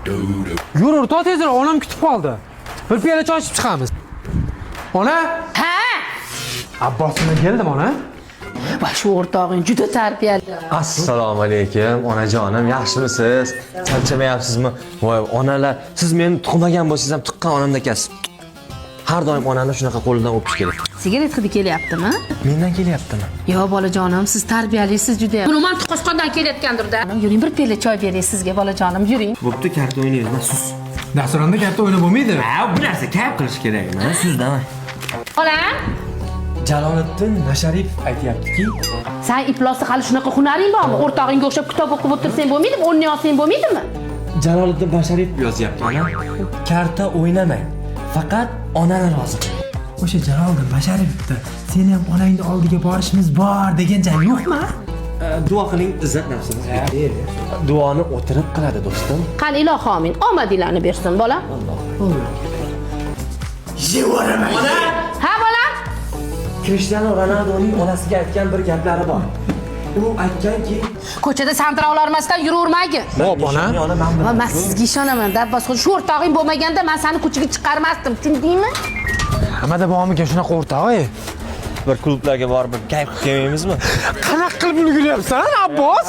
Yur o'rtoq tezroq, onam kutib qoldi. Bir piyola choy ichib chiqamiz. Ona? Ha? Abbos bilan keldim, ona. Va shu o'rtog'ing juda tarbiyali. Assalomu alaykum, onajonim, yaxshimisiz? Charchamayapsizmi? Voy, onalar, siz meni tug'magan bo'lsangiz ham tuqqan onamdakasiz. Har doim onani shunaqa qo'lidan o'pish kerak. Sigaret hidi kelyaptimi? Mendan kelyaptimi? Yo, bolajonim, siz tarbiyalisiz juda. Buni man tuqqosqondan kelayotgandir-da. Yuring, bir piyola choy beray sizga, bolajonim, yuring. Bo'pti, karta o'ynaymiz, sus. Dasturxonda katta o'yna bo'lmaydi. Ha, bu narsa kayf qilish kerak, mana sizdan. Bolam, Jaloliddin Nasharipov aytayaptiki, sen iplosda hali shunaqa hunaring bormi? O'rtog'ingga o'xshab kitob o'qib o'tirsang bo'lmaydimi? O'rni olsang bo'lmaydimi? Jaloliddin Nasharipov yozyapti, ana. Karta o'ynamang. Faqat onani rozi qiling. O'sha Jaloliddin Basharipovda seni ham onangni oldiga borishimiz bor degan joy yo'qmi? Duo qiling, izzat nafsimizga. Duoni o'tirib qiladi, do'stim. Qani ilohi omin. Omadinglarni bersin, bolam. Yevoraman. Ha, bolam? Krishtianu Ronaldoning onasiga aytgan bir gaplari bor. U aytganki, Ko'chada santira olarmasdan yuravermagin. Hop, ona. Va men sizga ishonaman. Dabbos, shu o'rtog'ing bo'lmaganda men seni ko'chaga chiqarmasdim, tushundingmi? Hamada bomiga shunaqa o'rtoq-ey. bir klublarga borib kayf qilmaymizmi? Qanaqa qilib ulguryapsan, Abbos?